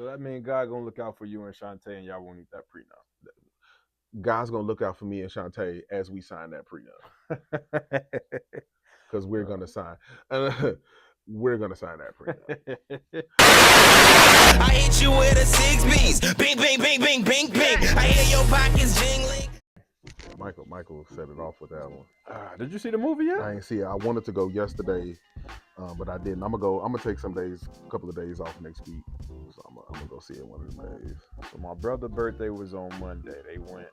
So that means God gonna look out for you and Shantae, and y'all won't need that prenup. God's gonna look out for me and Shantae as we sign that prenup. Because we're gonna sign. We're gonna sign that prenup. I hit you with a 6 B's. Bing, bing, bing, bing, bing, bing. I hear your pockets jingling. Michael set it off with that one. Did you see the movie yet? I ain't see it. I wanted to go yesterday, but I didn't. I'm gonna take a couple of days off next week. So I'm gonna go see it one of them days. So my brother's birthday was on Monday. They went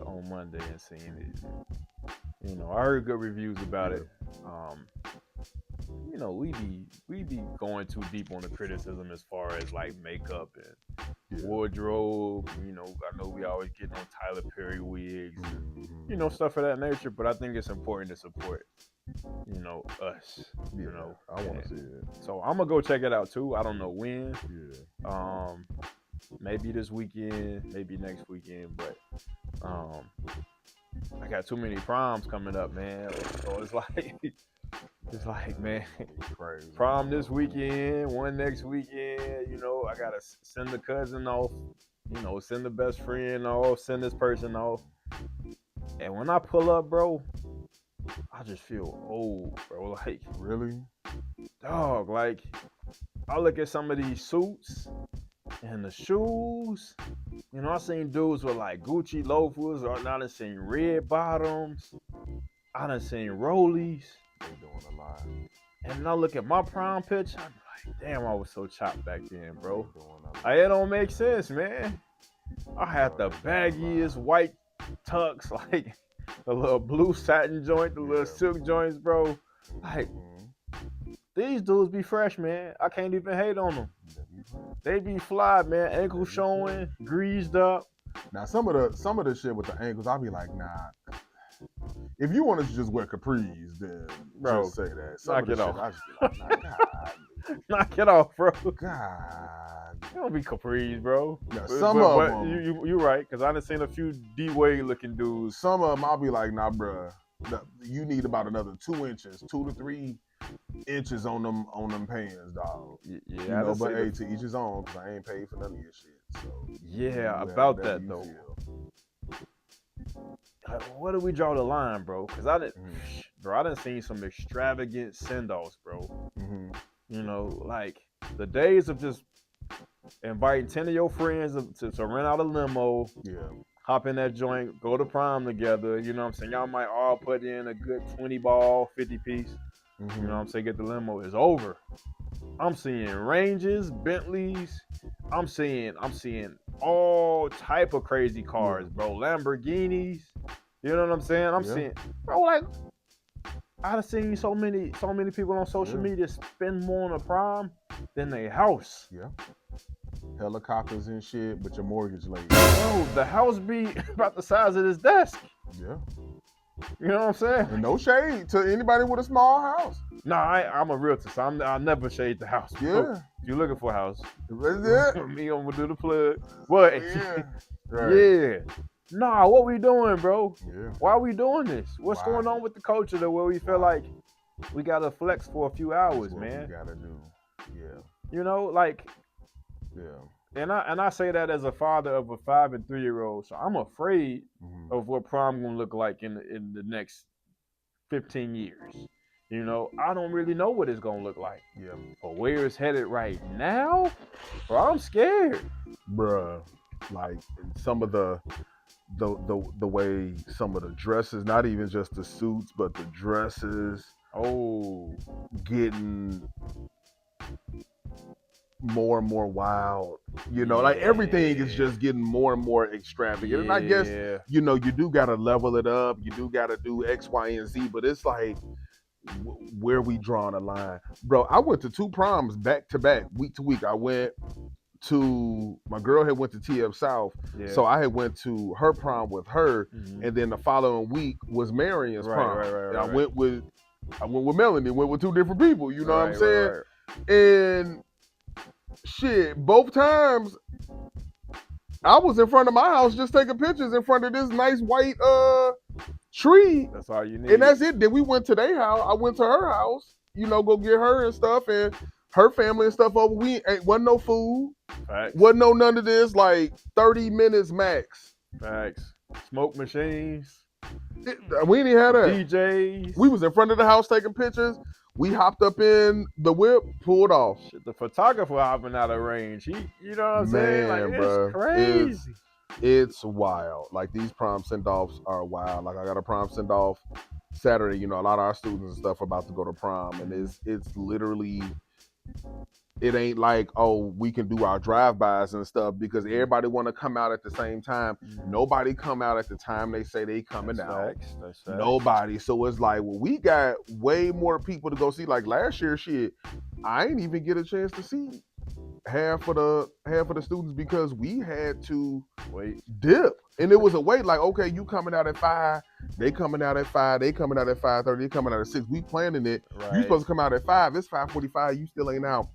on Monday and seen it. You know, I heard good reviews about it. You know, we be going too deep on the criticism as far as like makeup and wardrobe. You know, I know we always get on Tyler Perry wigs, and, you know, stuff of that nature. But I think it's important to support, you know, us. Yeah, you know, I want to see it. So I'm gonna go check it out too. I don't know when. Yeah. Maybe this weekend, maybe next weekend, but I got too many proms coming up, man. So it's like, man, Crazy. prom this weekend, one next weekend. You know, I gotta send the cousin off. You know, send the best friend off. Send this person off. And when I pull up, bro, I just feel old, bro. Like, really, dog. Like, I look at some of these suits and the shoes. You know, I seen dudes with like Gucci loafers, or I done seen red bottoms. I done seen rollies. they doing a lot. And then I look at my prom picture, I'm like, damn, I was so chopped back then, bro. They doing a lot. Like, it don't make sense, man. I had the baggiest white tux, like the little blue satin joint, the little silk joints, bro. Like, these dudes be fresh, man. I can't even hate on them. They be fly, man. Ankles showing, greased up. Now some of the shit with the ankles, I'll be like, nah. If you want to just wear capris, then Bro, just say that. knock it off. I just be like, nah, God, Knock it off, bro. God. It don't be capris, bro. Now, some of but them, you right, because I done seen a few D-Wade looking dudes. some of them, I'll be like, nah, bruh. You need about another 2 inches, 2 to 3 inches on them pants, dog. Yeah, You know, but hey, to each his own, because I ain't paid for none of your shit. So yeah, about whatever that you though. feel. Where do we draw the line, bro? Because I done seen some extravagant send-offs, bro. Mm-hmm. You know, like the days of just inviting 10 of your friends to rent out a limo, Yeah. hop in that joint, go to prom together. You know what I'm saying? Y'all might all put in a good 20 ball, 50 piece. Mm-hmm. You know what I'm saying? Get the limo. It's over. I'm seeing Ranges, Bentleys. I'm seeing all type of crazy cars, bro. Lamborghinis. You know what I'm saying? I'm seeing, bro, like, I've seen so many people on social media spend more on a prom than their house. Yeah. Helicopters and shit, but your mortgage late. Bro, the house be about the size of this desk. Yeah. You know what I'm saying? And no shade to anybody with a small house. Nah, I'm a realtor, so I'll never shade the house. Yeah. If you're looking for a house, Yeah. me, I'm gonna do the plug. But Yeah. Right. yeah. Nah, what we doing, bro? Yeah. Why are we doing this? What's going on with the culture that where we feel like we gotta flex for a few hours, That's what man? we gotta do. Yeah. You know, like, Yeah. and I say that as a father of a 5 and 3-year-old, so I'm afraid of what prom gonna look like in the next 15 years. You know, I don't really know what it's gonna look like. Yeah. But where it's headed right now, bro, I'm scared. Bruh. Like some of the way some of the dresses, not even just the suits, but the dresses, getting more and more wild. You know, like everything is just getting more and more extravagant. And I guess, you know, you do gotta level it up. You do gotta do X, Y, and Z. But it's like, where we drawing a line, bro? I went to 2 proms back to back, week to week. I went to, my girl had went to TF South, so I had went to her prom with her, and then the following week was Marion's prom. And I went with Melanie, went with 2 different people. You know what I'm saying? And shit, both times I was in front of my house just taking pictures in front of this nice white tree. That's all you need. And that's it. Then we went to their house. I went to her house, you know, go get her and stuff. And her family and stuff over. We ain't wasn't no food, Facts. wasn't no none of this. Like 30 minutes max. Facts. Smoke machines. We didn't have that. DJs. We was in front of the house taking pictures. We hopped up in the whip, pulled off. Shit, the photographer hopping out of range. You know what I'm saying? Like, it's bruh, crazy. It's wild. Like these prom send-offs are wild. Like I got a prom send-off Saturday. You know, a lot of our students and stuff are about to go to prom, and it's literally. It ain't like, oh, we can do our drive-bys and stuff because everybody want to come out at the same time. Nobody come out at the time they say they coming out. That's facts. Nobody. So it's like, well, we got way more people to go see. Like last year, shit, I ain't even get a chance to see half of the students because we had to dip. And it was a wait, like, okay, you coming out at 5, they coming out at 5, they coming out at 5:30, they coming out at 6. We planning it. Right. You supposed to come out at 5, it's 5:45, you still ain't out.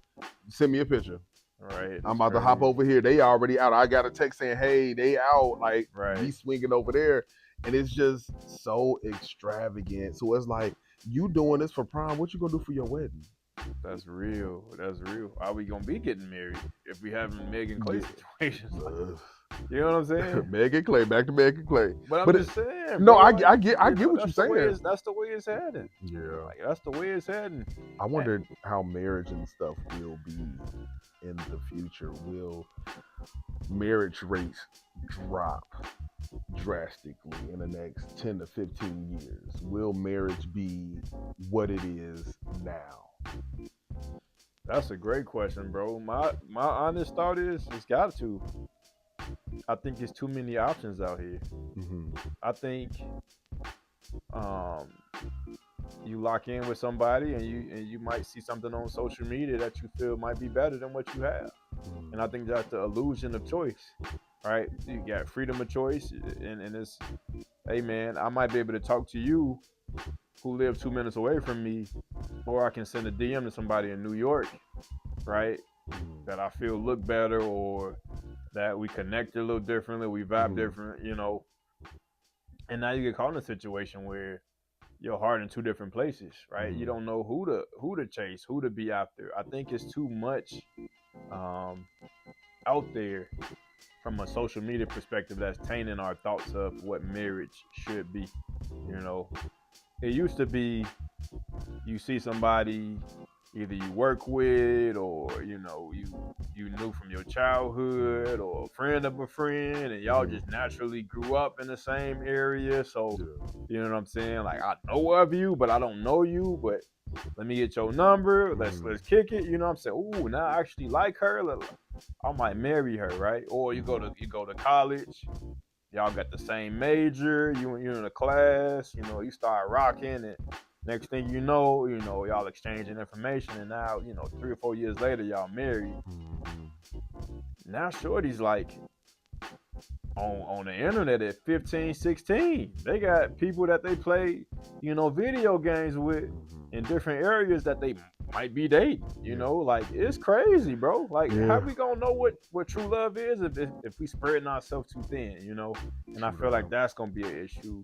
Send me a picture. Right. I'm about to hop over here. They already out. I got a text saying, hey, they out. Like, we swinging over there. And it's just so extravagant. So it's like, you doing this for prom, what you gonna do for your wedding? That's real. Are we gonna be getting married if we having Meg and Clay situations? You know what I'm saying? Meg and Clay, back to Meg and Clay. But I'm just saying. No, bro, I get what you're saying. That's the way it's heading. Yeah. Like, that's the way it's heading. I wonder how marriage and stuff will be in the future. Will marriage rates drop drastically in the next 10 to 15 years? Will marriage be what it is now? That's a great question, bro. My honest thought is it's got to. I think there's too many options out here. Mm-hmm. I think you lock in with somebody and you might see something on social media that you feel might be better than what you have. Mm-hmm. And I think that's the illusion of choice, right? You got freedom of choice, and it's, hey man, I might be able to talk to you who live 2 minutes away from me, or I can send a DM to somebody in New York, right? That I feel look better, or that we connect a little differently, we vibe different, you know. And now you get caught in a situation where your heart in two different places, right? You don't know who to chase, who to be after. I think it's too much out there from a social media perspective that's tainting our thoughts of what marriage should be. You know, it used to be you see somebody either you work with, or you know, you knew from your childhood, or a friend of a friend, and y'all just naturally grew up in the same area. So you know what I'm saying? Like, I know of you, but I don't know you, but let me get your number. Let's kick it. You know what I'm saying? Ooh, now I actually like her. I might marry her, right? Or you go to college. Y'all got the same major. You're in a class. You know, you start rocking, and next thing you know, y'all exchanging information, and now, 3 or 4 years later, y'all married. Now shorty's like on the internet at 15, 16. They got people that they play, video games with in different areas that they might be dating. Like, it's crazy, bro. Like, how we gonna know what true love is if we spreading ourselves too thin, And I feel like that's gonna be an issue.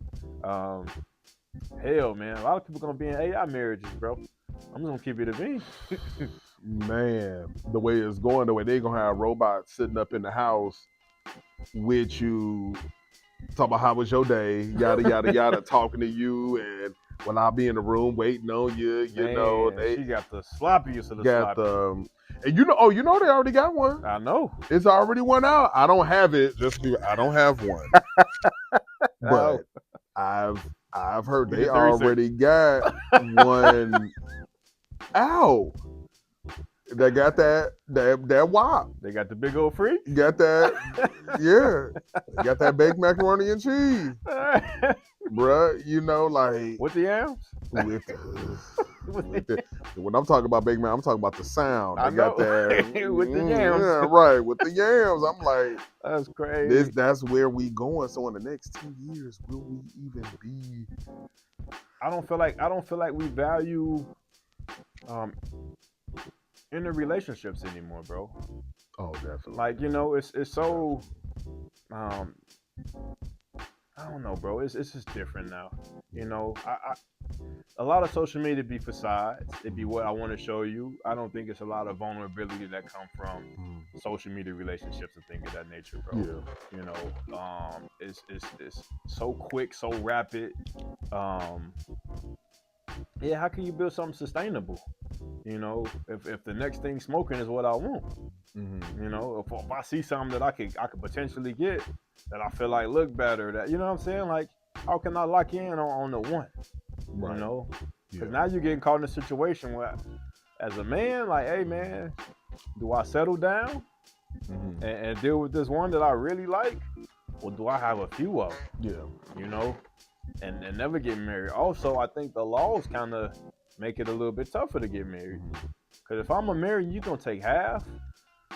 Hell, man, a lot of people gonna be in AI marriages, bro. I'm just gonna keep it a V. Man, the way it's going, the way they gonna have robots sitting up in the house with you, talk about how was your day, yada yada yada, talking to you, and when I'll be in the room waiting on you, she got the sloppiest of the sloppy. And they already got one. I know. It's already one out. I don't have it. I don't have one. But I've heard they already got one out. They got that WAP. They got the big old freak. Got that, yeah. They got that baked macaroni and cheese, bruh. Like with the yams. When I'm talking about baked mac, I'm talking about the sound. They got that with the yams. Yeah, right. With the yams, I'm like, that's crazy. That's where we going. So in the next 2 years, will we even be? I don't feel like we value in the relationships anymore, bro. Oh, definitely. Like, it's so I don't know, bro. It's just different now. a lot of social media be facades. It be what I want to show you. I don't think it's a lot of vulnerability that come from social media relationships and things of that nature, bro. Yeah. You know, it's so quick, so rapid. Yeah, how can you build something sustainable? You know, if the next thing smoking is what I want, you know, if I see something that I could potentially get that I feel like look better, that you know what I'm saying, like how can I lock in on the one? Right. You know, because now you're getting caught in a situation where, as a man, like, hey man, do I settle down and deal with this one that I really like, or do I have a few of them? Yeah. You know, and never get married. Also, I think the laws kind of make it a little bit tougher to get married. Because if I'm a married, you gonna take half,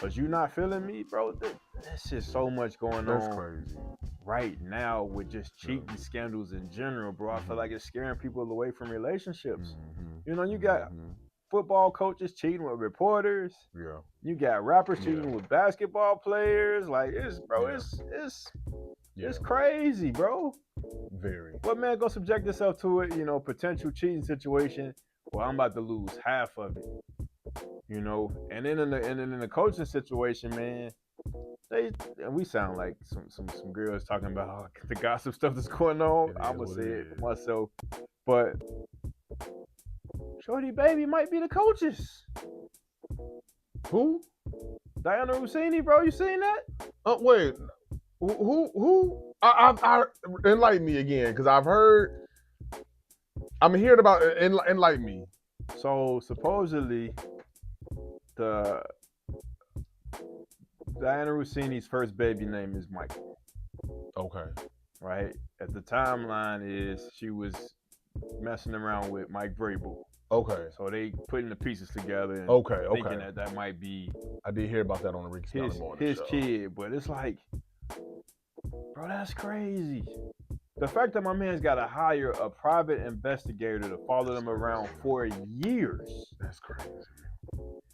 but you not feeling me, bro. There's just so much going That's on crazy. right now with just cheating scandals in general, bro. I feel like it's scaring people away from relationships. You know, you got football coaches cheating with reporters. Yeah. You got rappers cheating with basketball players. Like it's crazy, bro. Very. What man gonna subject yourself to it? You know, potential cheating situation. Well, I'm about to lose half of it. You know, and then in the coaching situation, man, we sound like some girls talking about the gossip stuff that's going on. I'm gonna say it for myself, but Shorty Baby might be the coaches. Who? Diana Rossini, bro. You seen that? Wait. Who? I enlighten me again, because I've heard. I'm hearing about enlighten me. So supposedly, the Diana Rossini's first baby name is Michael. Okay. Right? At the timeline is she was messing around with Mike Vrabel. Okay. So they putting the pieces together and thinking that might be. I did hear about that on the Ricky Scott Morning his show. kid, but it's like, bro, that's crazy. The fact that my man's got to hire a private investigator to follow them around for years. That's crazy.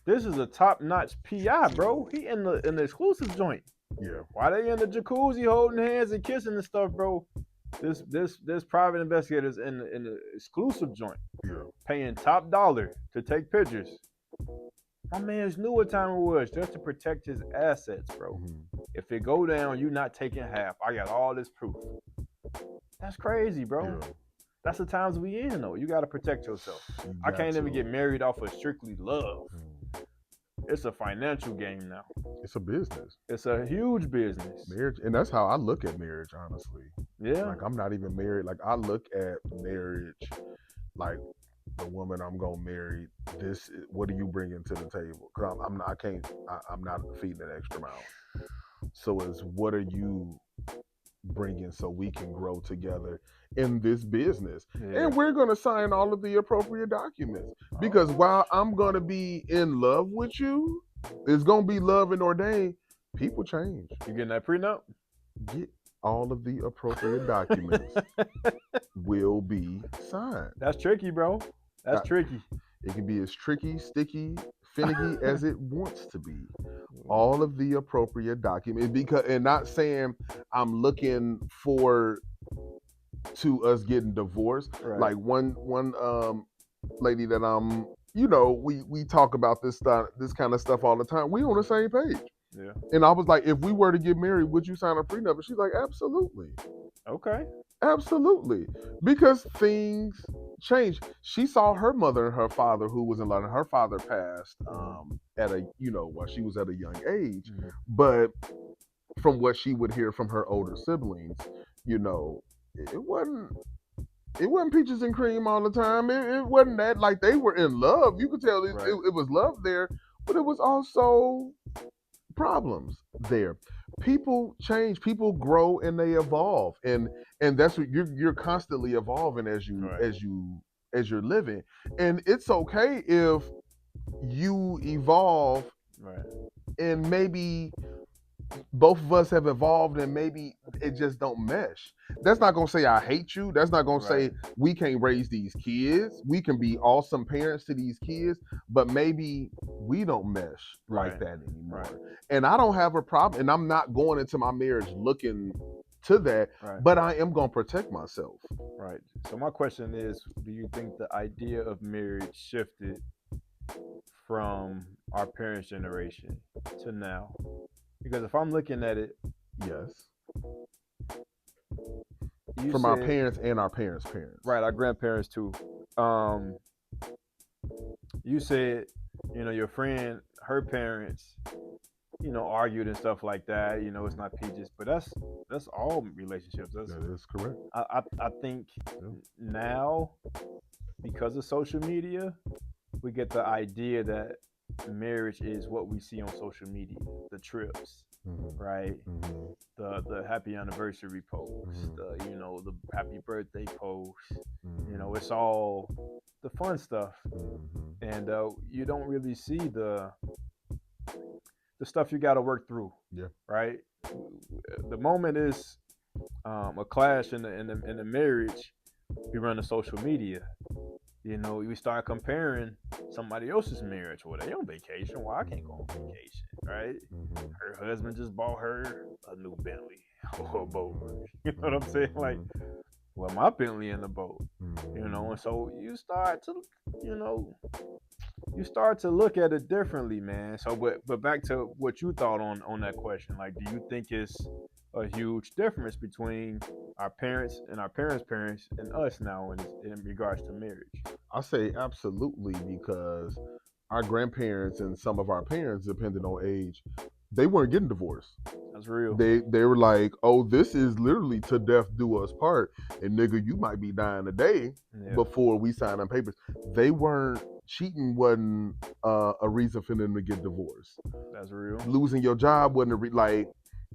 This is a top-notch PI, bro. He in the exclusive joint. Yeah. Why they in the jacuzzi holding hands and kissing and stuff, bro? This private investigators in the exclusive joint. Yeah. Paying top dollar to take pictures. My man's knew what time it was just to protect his assets, bro. If it go down, you not taking half. I got all this proof. That's crazy, bro. Yeah. That's the times we in, though. You got to protect yourself. I can't even get married off of strictly love. It's a financial game now. It's a business. It's a huge business. Marriage, and that's how I look at marriage, honestly. Yeah. Like, I'm not even married. Like, I look at marriage like the woman I'm gonna marry. What are you bringing to the table? Because I'm not feeding an extra mouth. So it's what are you bringing so we can grow together in this business? And we're going to sign all of the appropriate documents, because while I'm going to be in love with you, it's going to be love and ordained. People change. You getting that prenup? Get all of the appropriate documents will be signed. That's tricky, bro. That's tricky. It can be as tricky, sticky, finicky as it wants to be. All of the appropriate documents, and not saying I'm looking forward to us getting divorced. Right. Like one lady that we talk about this kind of stuff all the time. We on the same page. Yeah. And I was like, if we were to get married, would you sign a prenup? And she's like, absolutely. Okay. Absolutely. Because things change. She saw her mother and her father, who was in London. Her father passed while she was at a young age. Mm-hmm. But from what she would hear from her older siblings, it wasn't peaches and cream all the time. It wasn't that. Like, they were in love. You could tell it was love there, but it was also problems there. People change, people grow, and they evolve, and that's what you're constantly evolving as you're living. And it's okay if you evolve, and maybe both of us have evolved and maybe it just don't mesh. That's not gonna say I hate you. That's not gonna say we can't raise these kids. We can be awesome parents to these kids, but maybe we don't mesh like that anymore. And I don't have a problem, and I'm not going into my marriage looking to that, Right. but I am gonna protect myself. Right. So my question is, do you think the idea of marriage shifted from our parents' generation to now? Because if I'm looking at it, Yes. you From our said parents and our parents' parents. right, our grandparents too. You said, your friend, her parents, argued and stuff like that. It's not peaches, but that's all relationships. That is correct. I think now, because of social media, we get the idea that marriage is what we see on social media, the trips, right? The happy anniversary post, the happy birthday post. It's all the fun stuff, and you don't really see the stuff you got to work through. Yeah. Right. The moment is a clash in the marriage. We run the social media. We start comparing somebody else's marriage. Well, they on vacation. Well, I can't go on vacation, right? Her husband just bought her a new Bentley or a boat. You know what I'm saying? Like, well, my Bentley in the boat. And so you start to look at it differently, man. So, but back to what you thought on that question. Like, do you think it's a huge difference between our parents and our parents' parents and us now in regards to marriage? I say absolutely, because our grandparents and some of our parents, depending on age, they weren't getting divorced. That's real. They were like, oh, this is literally to death do us part, and nigga, you might be dying today before we sign on papers. They weren't. Cheating wasn't a reason for them to get divorced. That's real. Losing your job wasn't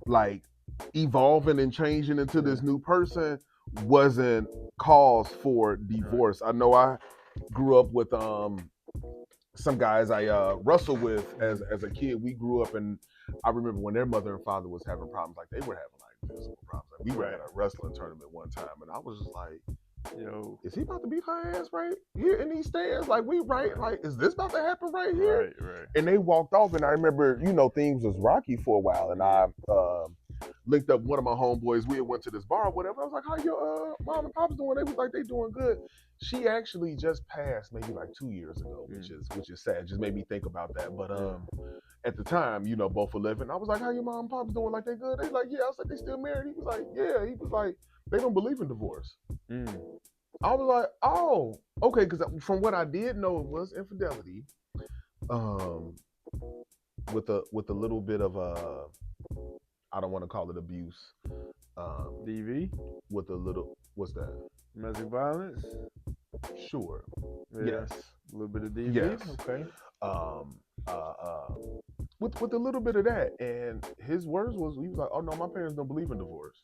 like evolving and changing into this new person wasn't cause for divorce. I know I grew up with some guys I wrestled with as a kid. We grew up, and I remember when their mother and father was having problems, like they were having like physical problems. Like, we were at a wrestling tournament one time, and I was just like, yo, is he about to beat her ass right here in these stands? Like, we like, is this about to happen right here? Right. And they walked off, and I remember, things was rocky for a while, and I linked up one of my homeboys. We had went to this bar or whatever. I was like, how your mom and pops doing? They was like, they doing good. She actually just passed maybe like 2 years ago, which is sad. Just made me think about that. But at the time, both were living. I was like, how your mom and pops doing? Like, they good? They like, yeah. I was like, they still married? He was like, yeah. He was like, they don't believe in divorce. I was like, oh, okay, because from what I did know, it was infidelity, with a little bit of I don't want to call it abuse, DV, with a little, what's that? Domestic violence. Sure. Yeah. Yes. A little bit of DV. Yes. Okay. With a little bit of that, and his words was, he was like, oh no, my parents don't believe in divorce.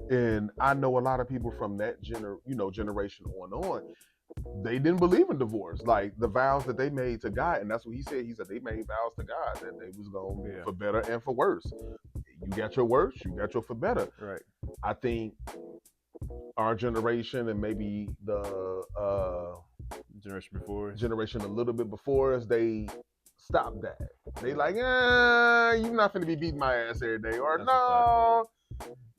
And I know a lot of people from that generation on, they didn't believe in divorce. Like, the vows that they made to God, and that's what he said. He said they made vows to God that they was going for better and for worse. You got your worse, you got your for better. Right. I think our generation, and maybe the generation a little bit before us, they stopped that. They like, you're not finna be beating my ass every day, or no,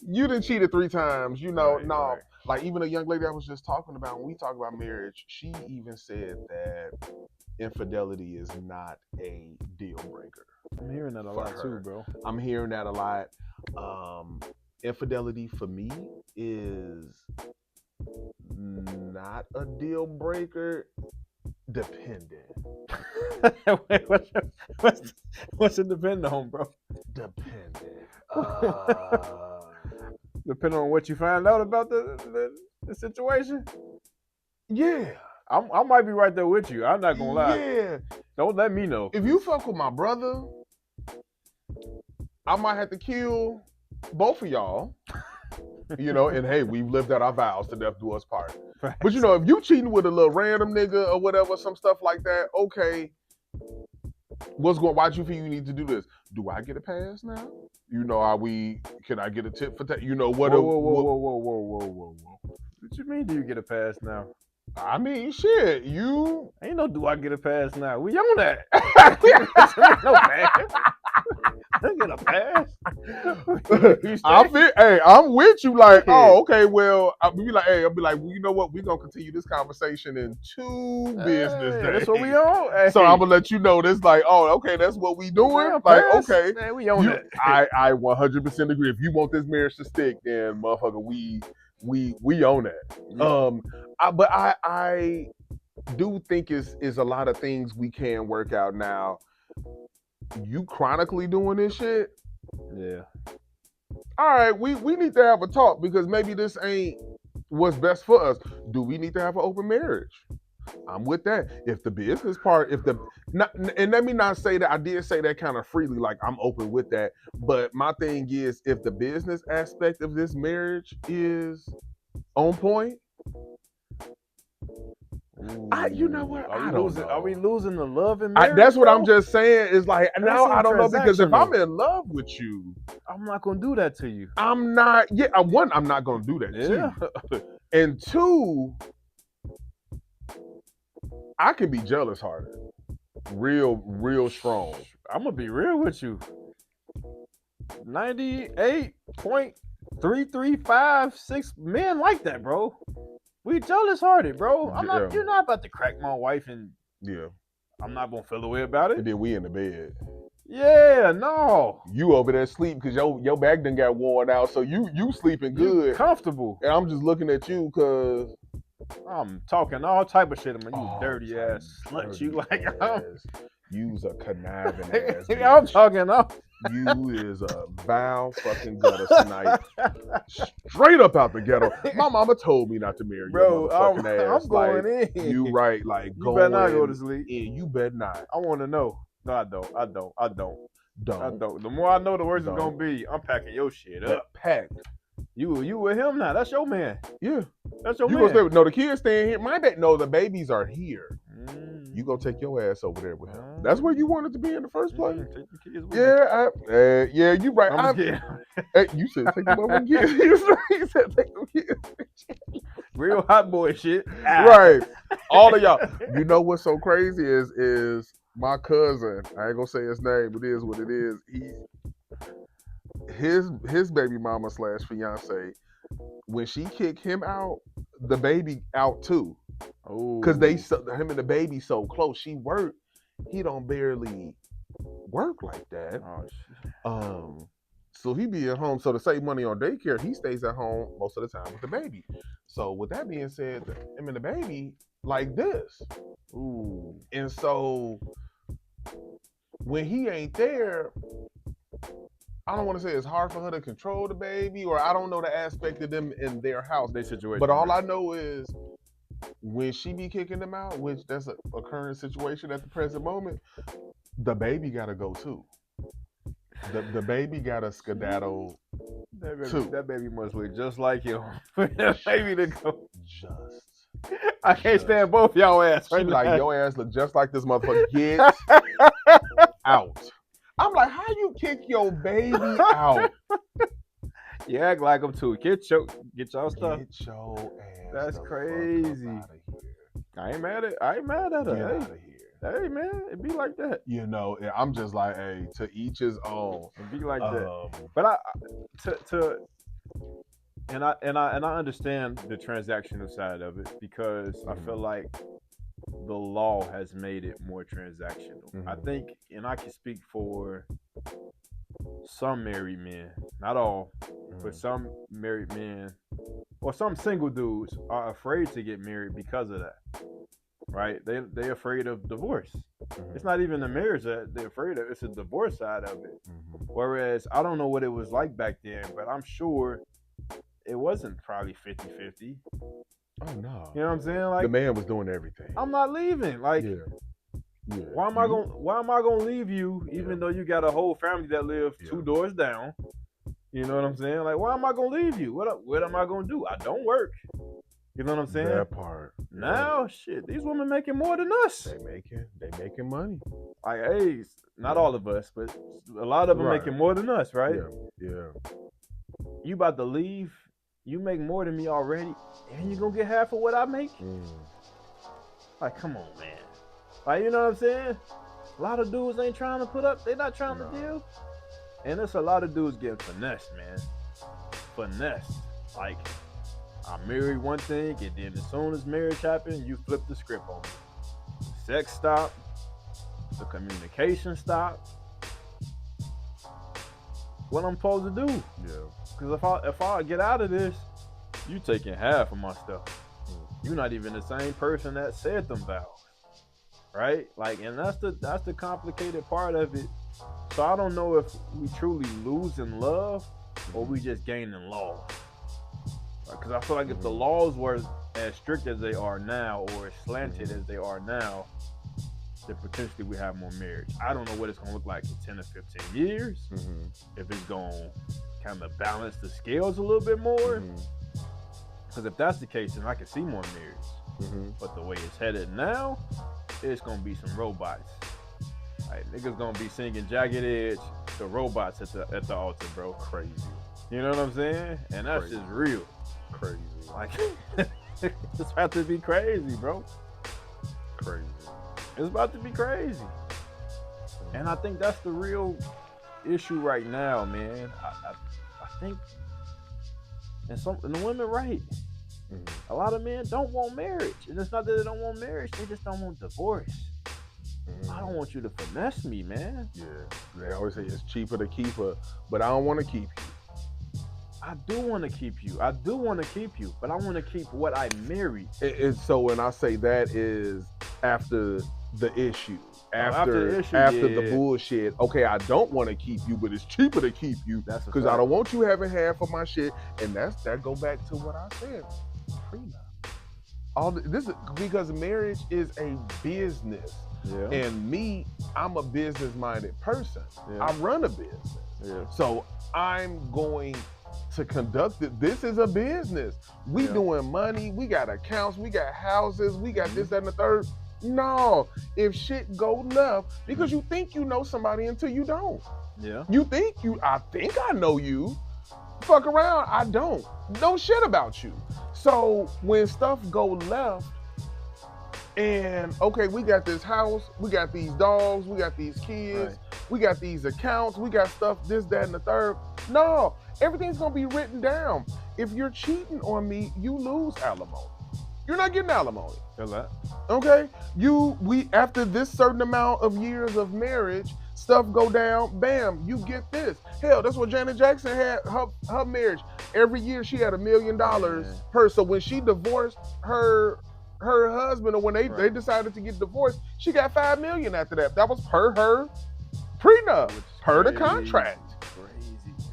you done cheated 3 times. Right. Like, even a young lady I was just talking about, when we talk about marriage, she even said that infidelity is not a deal breaker. I'm hearing that a lot too, bro. I'm hearing that a lot. Infidelity for me is not a deal breaker, dependent. What's it depend on, bro? Dependent. Depending on what you find out about the situation. Yeah. I might be right there with you. I'm not gonna lie. Yeah. Don't let me know. If you fuck with my brother, I might have to kill both of y'all. And hey, we've lived out our vows to death do us part. Right. But if you cheating with a little random nigga or whatever, some stuff like that, okay. Why'd you feel you need to do this? Do I get a pass now? Can I get a tip for that? Whoa. What you mean, do you get a pass now? I mean, shit, ain't no do I get a pass now. We on that. No pass. Get a pass. I'm with you. Like, Yeah. oh, okay. Well, I'll be like, well, you know what? We're gonna continue this conversation in 2 business days. That's what we on. Hey. So I'm gonna let you know this. Like, oh, okay, that's what we doing. Man, Like, pass. okay, Man, we on that. I 100% agree. If you want this marriage to stick, then motherfucker, we own that. Yeah. But I do think is a lot of things we can work out now. You chronically doing this shit. Yeah. All right, we need to have a talk because maybe this ain't what's best for us. Do we need to have an open marriage? I'm with that. If the business part, and let me not say that, I did say that kind of freely, like I'm open with that. But my thing is, if the business aspect of this marriage is on point, you know what? I don't know. Are we losing the love in marriage? That's what bro? I'm just saying. Is like now I don't know because if I'm transactional. in love with you, I'm not gonna do that to you. I'm not. Yeah, one, I'm not gonna do that to you. And two, I can be jealous hearted, real strong. I'm gonna be real with you. 98.3356 men like that, bro. We jealous hearted, bro. You're not about to crack my wife, and I'm not gonna feel the way about it. And then we in the bed. Yeah, no. You over there sleep because your back done got worn out, so you sleeping good, you comfortable, and I'm just looking at you because I'm talking all type of shit. I'm you dirty ass slut. You like you's a conniving ass. I'm talking all. You is a vile fucking gutter snipe. Straight up out the ghetto. My mama told me not to marry your motherfucking ass. I'm going in. You right, like you better not go to sleep. You better not. I want to know. No, I don't. The more I know, the worse it's gonna be. I'm packing your shit up. Packed. You with him now? That's your man. Yeah, that's your man. Gonna stay, no, the kids staying here. The babies are here. You gonna take your ass over there with him. That's where you wanted to be in the first place. Take the kids with yeah, you right. You said take them over kids. You said take them kids. Real hot boy shit. Right. All of y'all. You know what's so crazy is my cousin. I ain't gonna say his name, but it is what it is. His baby mama / fiance. When she kicked him out, the baby out too. Because him and the baby so close. She worked. He don't barely work like that. So he be at home. So to save money on daycare, he stays at home most of the time with the baby. So with that being said, him and the baby like this. And so when he ain't there, I don't want to say it's hard for her to control the baby, or I don't know the aspect of them in their house. Their situation. But all I know is when she be kicking them out, which that's a current situation at the present moment, the baby gotta go too. The baby gotta skedaddle too. That baby must look just like him. That baby to go. I can't Just. stand both y'all ass. She be like, your ass look just like this motherfucker. Get out. I'm like, how you kick your baby out? You act like him too. Get your stuff. Get your ass. That's crazy. I ain't mad at her. Get out of here. Hey man, it be like that. You know, I'm just like, hey, to each his own. It be like that. But I understand the transactional side of it because I feel like the law has made it more transactional. I think, and I can speak for some married men, not all, but some married men or some single dudes are afraid to get married because of that. Right? They're afraid of divorce. It's not even the marriage that they're afraid of, it's the divorce side of it. Whereas I don't know what it was like back then, but I'm sure it wasn't probably 50-50. Oh no. You know what I'm saying? Like the man was doing everything. I'm not leaving. Like why am I gonna leave you even though you got a whole family that live 2 doors down? You know what I'm saying? Like why am I gonna leave you? What am I gonna do? I don't work. You know what I'm saying? That part. Now, shit, these women making more than us. They making money. Like, hey, not all of us, but a lot of them making more than us, right? Yeah. You about to leave? You make more than me already, and you gonna get half of what I make? Like, come on, man. Like, you know what I'm saying? A lot of dudes ain't trying to put up. They not trying to deal. And it's a lot of dudes getting finessed, man. Finessed. Like, I married one thing, and then as soon as marriage happened, you flip the script on me. Sex stopped, the communication stopped. What I'm supposed to do? Yeah. Because if I get out of this, you taking half of my stuff. You're not even the same person that said them vows, right? Like, and that's the complicated part of it. So I don't know if we truly losing love or we just gaining laws. Because I feel like if the laws were as strict as they are now or as slanted as they are now, then potentially we have more marriage. I don't know what it's going to look like in 10 or 15 years. If it's going to kind of balance the scales a little bit more. Because if that's the case, then I can see more marriage. But the way it's headed now, it's going to be some robots. Like, niggas going to be singing Jagged Edge to robots at the altar, bro. Crazy. You know what I'm saying? And that's Crazy. just real. Crazy. Like, it's about to be crazy, bro. Crazy. It's about to be crazy. And I think that's the real issue right now, man. I think, and the women right. A lot of men don't want marriage. And it's not that they don't want marriage, they just don't want divorce. I don't want you to finesse me, man. Yeah. They always say it's cheaper to keep her, but I don't want to keep you. I do want to keep you. I do want to keep you, but I want to keep what I married. So when I say that is after the issue. After the issue, the bullshit, okay, I don't want to keep you, but it's cheaper to keep you because I don't want you having half of my shit. And that go back to what I said. Prenup. This is because marriage is a business. Yeah. And me, I'm a business-minded person. Yeah. I run a business. Yeah. So I'm going to conduct it. This is a business. We doing money. We got accounts. We got houses. We got this, that, and the third. No, if shit go left, because you think you know somebody until you don't. Yeah. I think I know you. Fuck around, I don't. Know shit about you. So when stuff go left, and okay, we got this house, we got these dogs, we got these kids, we got these accounts, we got stuff, this, that, and the third. No, everything's gonna be written down. If you're cheating on me, you lose alimony. You're not getting alimony. Feel that? Okay? We after this certain amount of years of marriage, stuff go down, bam, you get this. Hell, that's what Janet Jackson had, her marriage. Every year she had $1 million per. So when she divorced her husband, or when they decided to get divorced, she got $5 million after that. That was per her prenup, per the contract. Crazy.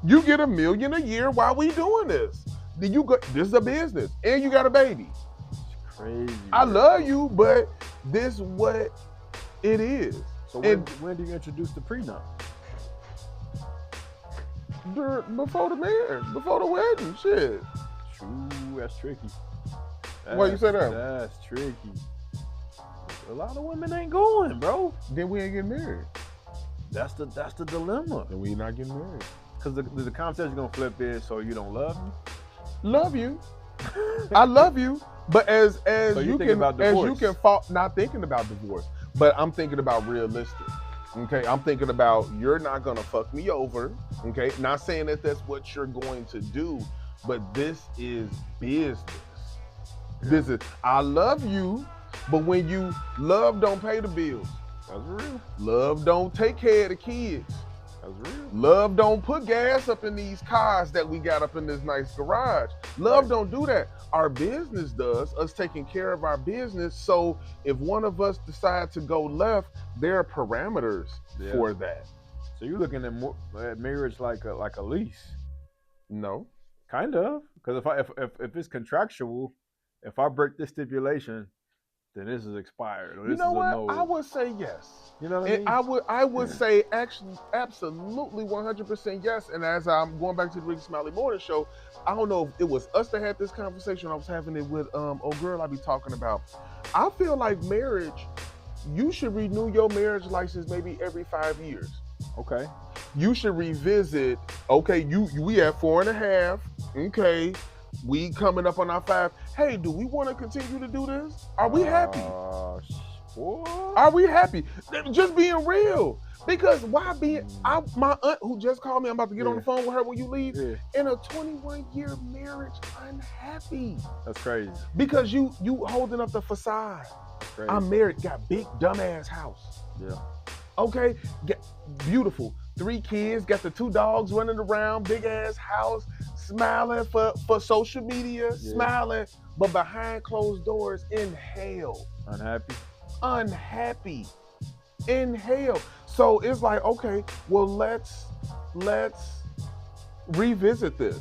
You get $1 million a year while we doing this. Then this is a business, and you got a baby. It's crazy. I love you, but this is what it is. So when do you introduce the prenup? Before the marriage, before the wedding, shit. True, that's tricky. Why you say that? That's tricky. A lot of women ain't going, bro. Then we ain't getting married. That's the dilemma. Then we not getting married. Because the conversation gonna flip is, so you don't love me? Love you. I love you. But as so you can fall, not thinking about divorce, but I'm thinking about realistic. Okay, I'm thinking about you're not gonna fuck me over. Okay, not saying that that's what you're going to do, but this is business. This is, I love you, but when you love don't pay the bills. That's real. Love don't take care of the kids. That's real. Love don't put gas up in these cars that we got up in this nice garage. Love don't do that. Our business does, us taking care of our business. So if one of us decide to go left, there are parameters for that. So you're looking at marriage like a lease? No. Kind of. Because if it's contractual, if I break this stipulation, then this is expired. Or this you know is what? a no. I would say yes. You know what I mean? I would say actually absolutely 100% yes. And as I'm going back to the Ricky Smiley Morning Show, I don't know if it was us that had this conversation. I was having it with girl I be talking about. I feel like marriage, you should renew your marriage license maybe every 5 years. Okay. You should revisit. Okay, we at 4.5. Okay. We coming up on our 5. Hey, do we want to continue to do this? Are we happy? What? Are we happy? Just being real. Because why my aunt who just called me, I'm about to get on the phone with her when you leave, in a 21-year marriage, unhappy. That's crazy. Because you holding up the facade. I'm married, got big dumbass house. Yeah. Okay, beautiful. 3 kids, got the 2 dogs running around, big ass house, smiling for social media, smiling, but behind closed doors in hell. Unhappy. In hell. So it's like, okay, well let's revisit this.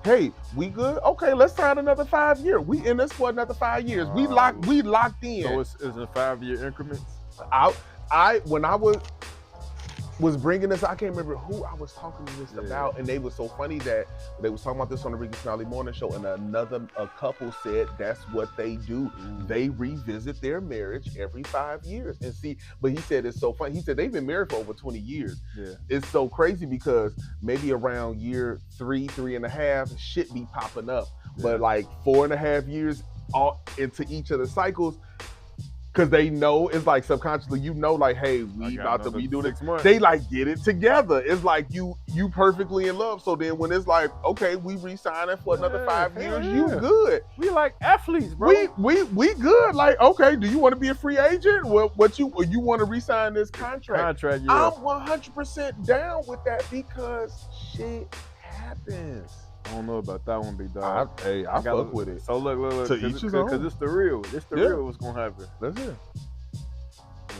Hey, we good? Okay, let's sign another 5 year. We in this for another 5 years. We locked in. So it's in 5-year increments? When I was bringing this, I can't remember who I was talking to this about, and they were so funny that they was talking about this on the Ricky Smiley Morning Show, and a couple said that's what they do. They revisit their marriage every 5 years and see. But he said it's so funny. He said they've been married for over 20 years. Yeah. It's so crazy because maybe around year 3.5, shit be popping up, but like 4.5 years all into each of the cycles. Because they know, it's like subconsciously, like, hey, we about to be doing it. They like get it together. It's like you perfectly in love. So then when it's like, okay, we re-signing for another 5 years, you good. We like athletes, bro. We good. Like, okay, do you want to be a free agent? You want to re-sign this contract? Yeah. I'm 100% down with that because shit happens. I don't know about that one, big dog. I fuck with it. So look, to each his own. Because it's the real. Real what's gonna happen. That's it.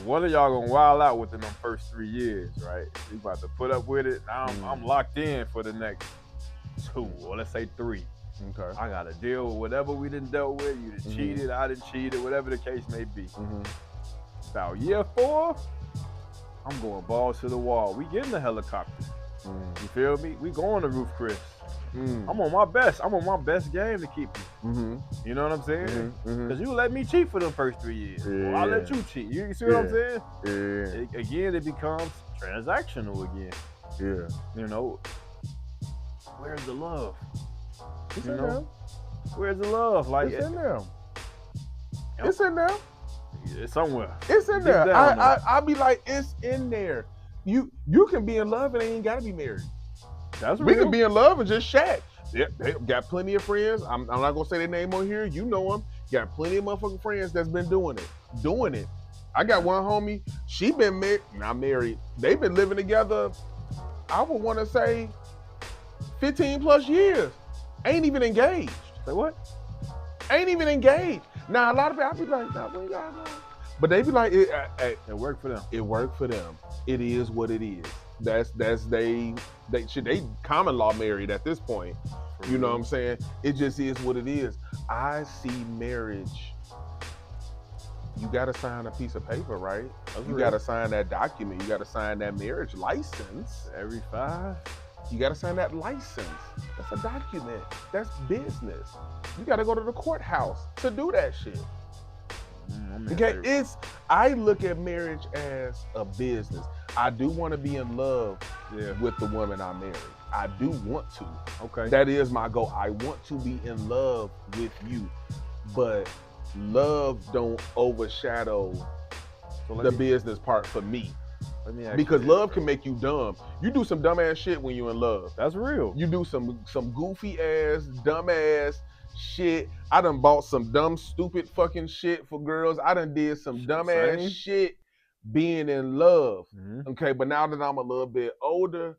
One of y'all gonna wild out within them first 3 years, right? You about to put up with it. Now I'm locked in for the next 2, or let's say 3. Okay. I gotta deal with whatever we done dealt with. You done cheated, I done cheated, whatever the case may be. About year 4, I'm going balls to the wall. We getting the helicopter. You feel me? We going to Roof Chris. I'm on my best. I'm on my best game to keep you. You know what I'm saying? Because you let me cheat for them first 3 years. Well, I'll let you cheat. You see what I'm saying? Again, it becomes transactional again. Yeah. You know, where's the love? It's in there. Where's the love? Like it's in there. It's in there. It's somewhere. It's in there. I'll be like, it's in there. You can be in love and ain't gotta be married. That's real. We can be in love and just chat. Yeah, they got plenty of friends. I'm not gonna say their name on here. You know them. Got plenty of motherfucking friends that's been doing it. I got one homie. She been not married. They've been living together. I would want to say 15 plus years. Ain't even engaged. Say what? Ain't even engaged. Now a lot of people, I be like, nah, we got no. But they be like, it worked for them. It worked for them. It is what it is. That's they common law married at this point. You know what I'm saying? It just is what it is. I see marriage. You gotta sign a piece of paper, right? You gotta sign that document. You gotta sign that marriage license. Every 5. You gotta sign that license. That's a document. That's business. You gotta go to the courthouse to do that shit. Okay, I look at marriage as a business. I do want to be in love with the woman I marry. I do want to. Okay. That is my goal. I want to be in love with you. But love don't overshadow the business part for me. Because love can make you dumb. You do some dumb ass shit when you're in love. That's real. You do some goofy ass, dumb ass shit. I done bought some dumb, stupid fucking shit for girls. I done did some dumb ass shit being in love. Okay, but now that I'm a little bit older,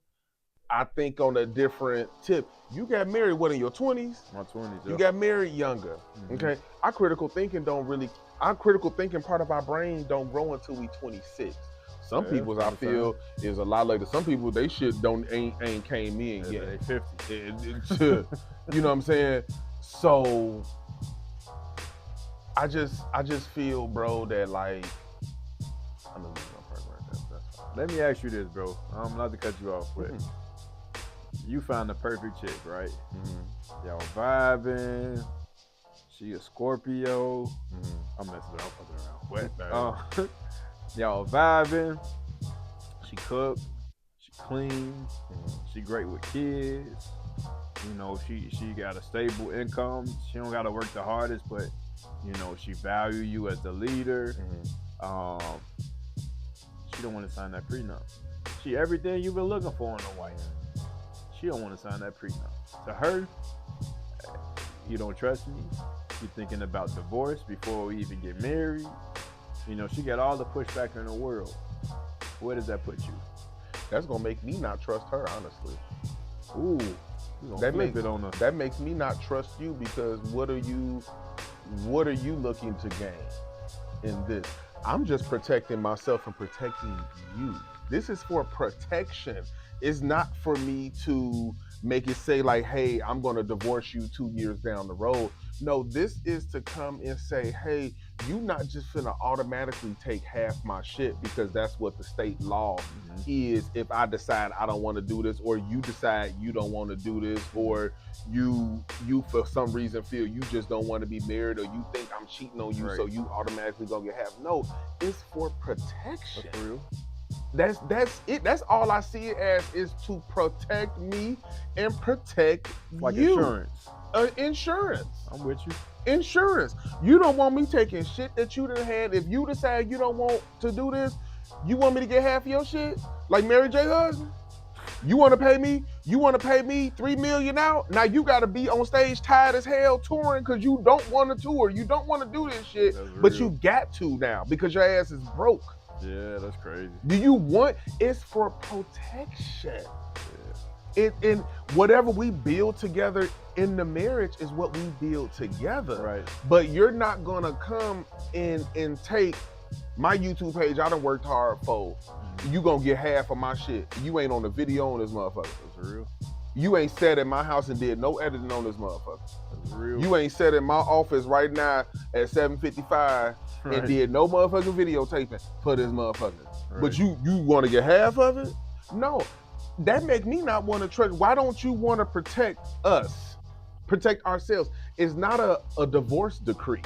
I think on a different tip. You got married, what, in your 20s? My 20s, yeah. You got married younger. Okay, our critical thinking part of our brain don't grow until we 26. Some people's, I feel, is a lot later. Some people, they shit ain't came in yet. They 50. You know what I'm saying? So I just feel, bro, that like I'm gonna lose my part right there. That's fine. Let me ask you this, bro. I'm not to cut you off, but you found the perfect chick, right? Y'all vibing. She a Scorpio. I'm messing with her. I'm fucking around. Y'all vibing. She cook. She clean. She great with kids. You know, she got a stable income. She don't got to work the hardest, but, you know, she value you as the leader. She don't want to sign that prenup. She everything you've been looking for in a wife. She don't want to sign that prenup. To her, you don't trust me. You're thinking about divorce before we even get married. You know, she got all the pushback in the world. Where does that put you? That's gonna make me not trust her, honestly. Ooh, that makes me not trust you, because what are you looking to gain in this? I'm just protecting myself and protecting you. This is for protection. It's not for me to make it say like, hey, I'm gonna divorce you 2 years down the road. No, this is to come and say, hey, you not just finna automatically take half my shit because that's what the state law is if I decide I don't want to do this, or you decide you don't want to do this, or you for some reason feel you just don't want to be married, or you think I'm cheating on you, right, so you automatically gonna get half. No, it's for protection. That's real. That's it. That's all I see it as, is to protect me and protect like you. Insurance. Insurance. I'm with you. Insurance. You don't want me taking shit that you done had. If you decide you don't want to do this, you want me to get half of your shit? Like Mary J. husband? You want to pay me? You want to pay me $3 million out? Now you got to be on stage tired as hell touring because you don't want to tour. You don't want to do this shit, but you got to now because your ass is broke. Yeah, that's crazy. Do you want? It's for protection. And whatever we build together in the marriage is what we build together. Right. But you're not gonna come in and take my YouTube page I done worked hard for. You gonna get half of my shit. You ain't on the video on this motherfucker. That's real. You ain't sat in my house and did no editing on this motherfucker. That's real. You ain't sat in my office right now at 7:55 and did no motherfucking videotaping for this motherfucker. Right. But you want to get half of it? No. That make me not want to trust. Why don't you want to protect us? Protect ourselves. It's not a divorce decree.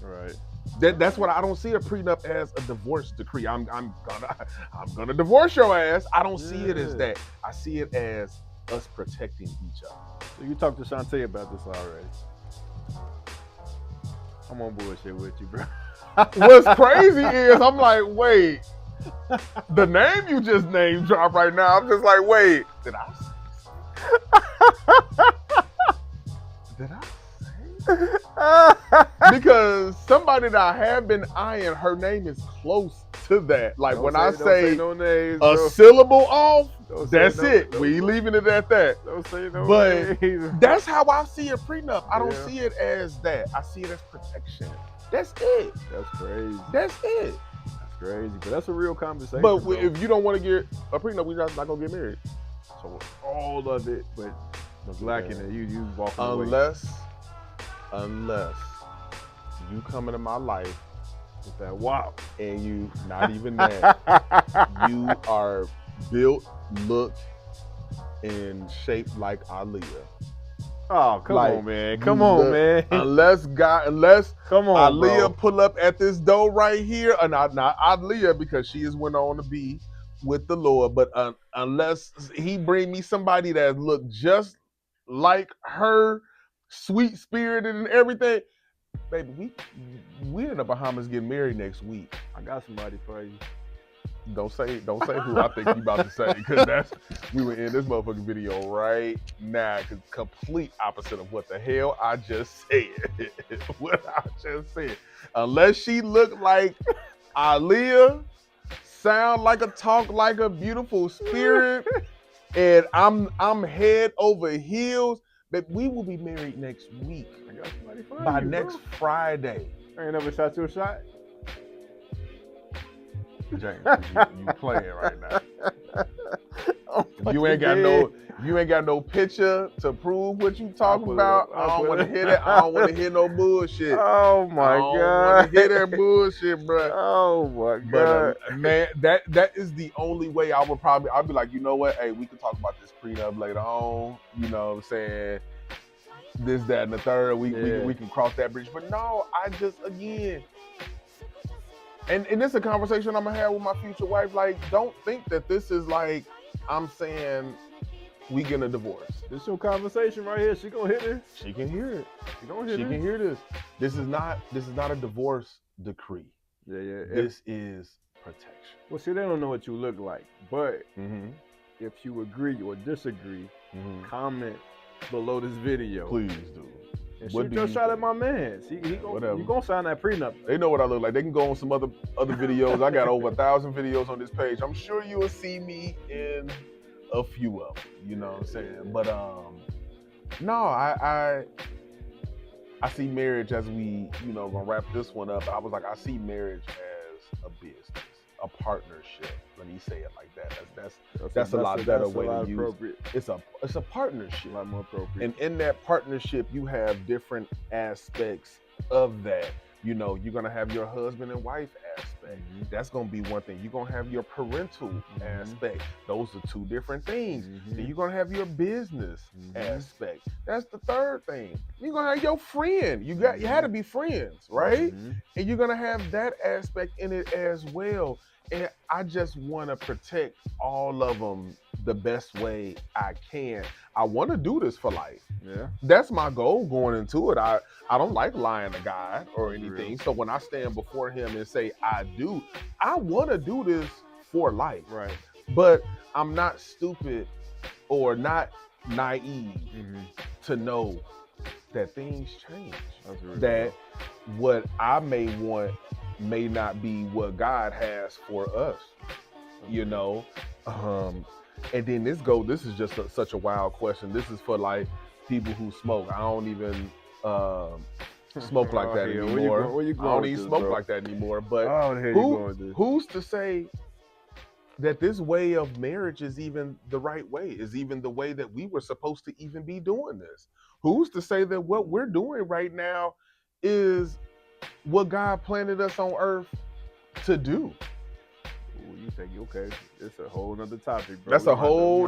Right. That's what I don't see a prenup as, a divorce decree. I'm gonna divorce your ass. I don't see it as that. I see it as us protecting each other. So you talked to Shantae about this already. I'm on bullshit with you, bro. What's crazy is I'm like, wait. The name you just name drop right now, I'm just like, wait, did I say? Because somebody that I have been eyeing, her name is close to that. Like when I say no names, a syllable off, that's it. We leaving it at that. Don't say no but names. That's how I see a prenup. I don't see it as that. I see it as protection. That's it. That's crazy. That's it. Crazy, but that's a real conversation. But if you don't want to get a prenup, we're not gonna get married. So all of it, but lacking it, you walking away. Unless you come into my life with that wow, and you not even that, you are built, look, and shaped like Aaliyah. Oh, come on, man. Come on, man. Unless come on, Aaliyah bro. pull up at this door right here, and not Aaliyah, because she is went on to be with the Lord, but unless he bring me somebody that look just like her, sweet spirited and everything, baby, we in the Bahamas getting married next week. I got somebody for you. Don't say who I think you about to say, because we were in this motherfucking video right now, because complete opposite of what the hell I just said. What I just said. Unless she look like Aaliyah, sound like talk like a beautiful spirit, and I'm head over heels, but we will be married next week. I got somebody for by you, next bro. Friday. I ain't never shot you a shot. James, you playing right now. You ain't got no picture to prove what you talking about. I don't want to hear that. I don't want to hear no bullshit. Oh my God! I don't want to hear that bullshit, bro. Oh my God! But man, that is the only way I would probably. I'd be like, you know what? Hey, we can talk about this prenup later on. You know what I'm saying? This, that, and the third. We can cross that bridge. But no, I just again. And this is a conversation I'm gonna have with my future wife. Like, don't think that this is like I'm saying we get a divorce. This your conversation right here. She gonna hit it. She can hear it. She gonna hit it. She can hear this. This is not a divorce decree. Yeah. This is protection. Well, see, they don't know what you look like, but Mm-hmm. if you agree or disagree, Mm-hmm. comment below this video. Please do. And What shoot do your you shot at think? my man. See, Whatever. you gonna sign that prenup. They know what I look like. They can go on some other videos. I got over 1,000 videos on this page. I'm sure you will see me in a few of them. You know what I'm saying? But no, I see marriage as we, gonna wrap this one up. I was like, I see marriage as a business, a partnership. Let me say it like that. That's a lot better way to use it. It's a partnership. A lot more appropriate. And in that partnership, you have different aspects of that. You're gonna have your husband and wife aspect. Mm-hmm. That's gonna be one thing. You're gonna have your parental aspect. Those are two different things. Mm-hmm. Then you're gonna have your business aspect. That's the third thing. You're gonna have your friend. You had to be friends, right? Mm-hmm. And you're gonna have that aspect in it as well. And I just want to protect all of them the best way I can. I want to do this for life. Yeah. That's my goal going into it. I don't like lying to God or anything. Real. So when I stand before him and say I do, I want to do this for life. Right. But I'm not stupid or not naive to know that things change. That's real. That what I may want may not be what God has for us, and then this is just such a wild question. This is for like people who smoke. I don't even smoke like that anymore. Where you going I don't with even this, smoke bro? like that anymore. But who's to say that this way of marriage is even the right way, is even the way that we were supposed to even be doing this? Who's to say that what we're doing right now is what God planted us on earth to do? Ooh, you think okay? It's a whole nother topic, bro. That's a whole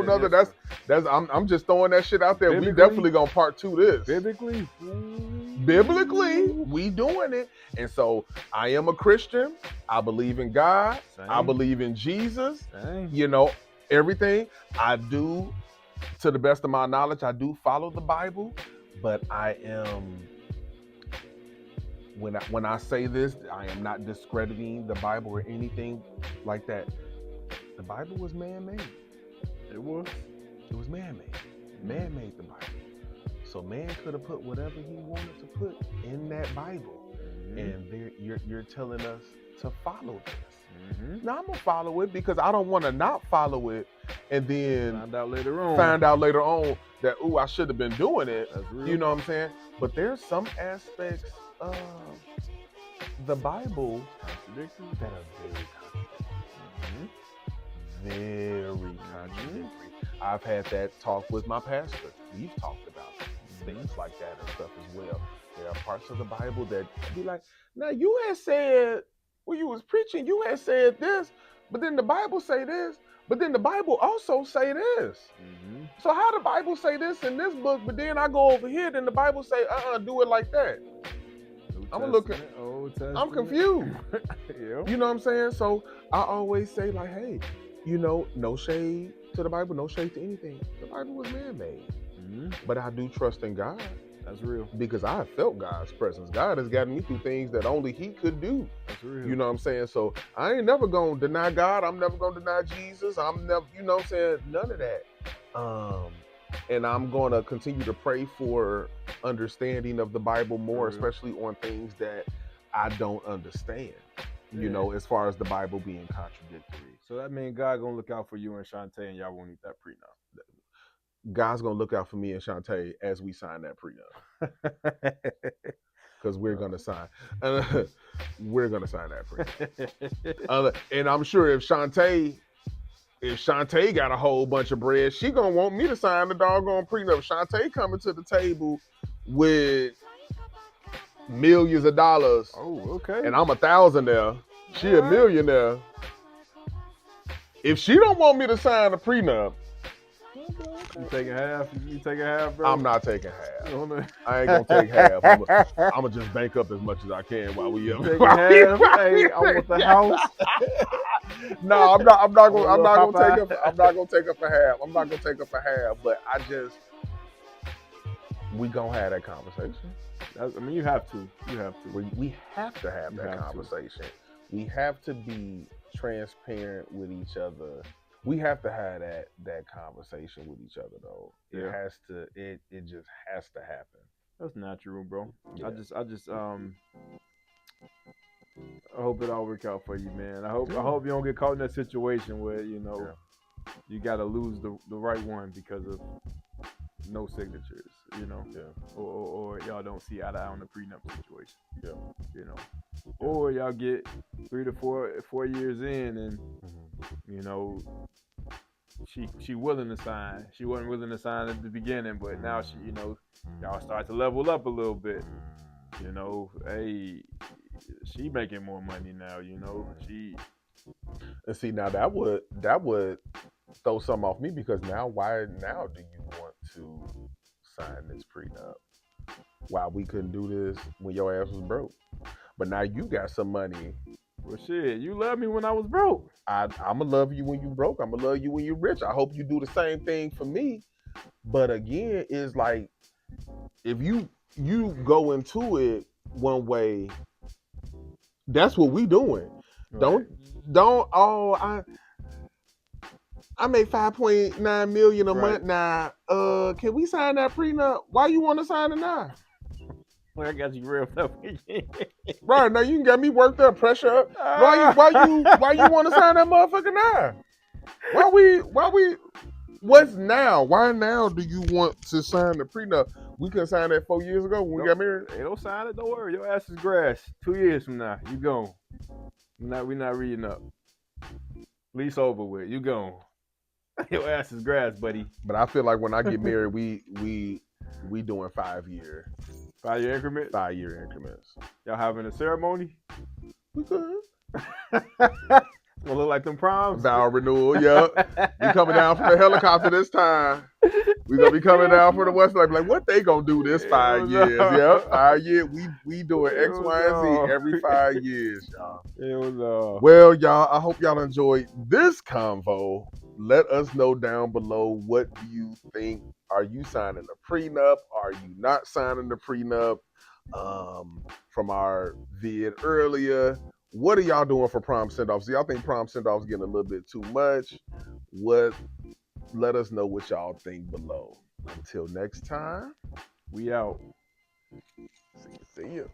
nother. I'm just throwing that shit out there. We definitely gonna part two this. Biblically, we doing it. And so I am a Christian. I believe in God. Same. I believe in Jesus. Same. Everything I do, to the best of my knowledge, I do follow the Bible. But I am, when I say this, I am not discrediting the Bible or anything like that. The Bible was man-made. It was man-made. Man made the Bible. So man could have put whatever he wanted to put in that Bible. And you're telling us to follow this. Now I'm gonna follow it because I don't want to not follow it and then find out later on that I should have been doing it. That's real. You know what I'm saying? But there's some aspects of the Bible that are very contradictory. I've had that talk with my pastor. We've talked about things like that and stuff as well. There are parts of the Bible that be like, now you had said when you was preaching, you had said this, but then the Bible say this, but then the Bible also say this. So how the Bible say this in this book, but then I go over here, then the Bible say, do it like that. I'm looking. I'm confused. Yeah. You know what I'm saying? So I always say like, hey, no shade to the Bible, no shade to anything. The Bible was man-made. But I do trust in God. That's real. Because I have felt God's presence. God has gotten me through things that only he could do. That's real. You know what I'm saying? So I ain't never gonna deny God. I'm never gonna deny Jesus. I'm never, what I'm saying? None of that. And I'm gonna continue to pray for understanding of the Bible more, especially on things that I don't understand. As far as the Bible being contradictory. So that means God gonna look out for you and Shantae, and y'all won't need that prenup. God's gonna look out for me and Shantae as we sign that prenup, because we're gonna sign. We're gonna sign that prenup, and I'm sure if Shantae got a whole bunch of bread, she gonna want me to sign the doggone prenup. Shantae coming to the table with millions of dollars. Oh, okay. And I'm a thousandaire. She a millionaire. If she don't want me to sign a prenup, you taking half? You taking half, bro? I'm not taking half. I ain't gonna take half. I'm gonna just bank up as much as I can while we taking half. Hey, I want the house. No, I'm not gonna take up a half. I'm not gonna take up a half. But I just, We gonna have that conversation. I mean, you have to. We have to have that conversation. We have to be transparent with each other. We have to have that conversation with each other, though. It has to. It just has to happen. That's natural, bro. Yeah. I hope it all work out for you, man. I hope you don't get caught in that situation where you got to lose the right one because of no signatures, or y'all don't see eye to eye on the prenup situation, or y'all get 3 to 4 years in and she willing to sign. She wasn't willing to sign at the beginning, but now she, y'all start to level up a little bit. Hey, she making more money now. She. And see, now that would throw something off me, because why now do you want to sign this prenup? Why we couldn't do this when your ass was broke? But now you got some money. Well, shit, you loved me when I was broke. I'ma love you when you broke. I'ma love you when you're rich. I hope you do the same thing for me. But again, it's like, if you go into it one way, that's what we doing. Right. I make $5.9 million a month now. Can we sign that prenup? Why you want to sign it now? Well, I got you real up again. Right, now you can get me worked up, pressure up. Why you want to sign that motherfucker now? What's now? Why now do you want to sign the prenup? We couldn't sign that 4 years ago when we got married. Hey, don't sign it. Don't worry. Your ass is grass. 2 years from now, you gone. We're not reading up. Lease over with. You gone. Your ass is grass, buddy. But I feel like when I get married, we doing 5 year. 5 year increments? 5 year increments. Y'all having a ceremony? We could. Gonna look like them proms. Vow renewal, yep. We coming down from the helicopter this time. We gonna be coming down from the west side. Like, what they gonna do this 5 years? Yep, 5 years. We doing X, Y, and Z every 5 years, y'all. Well, y'all, I hope y'all enjoyed this convo. Let us know down below, what do you think? Are you signing a prenup? Are you not signing the prenup? From our vid earlier, what are y'all doing for prom send-offs? Do y'all think prom send-offs getting a little bit too much? Let us know what y'all think below. Until next time, we out. See you.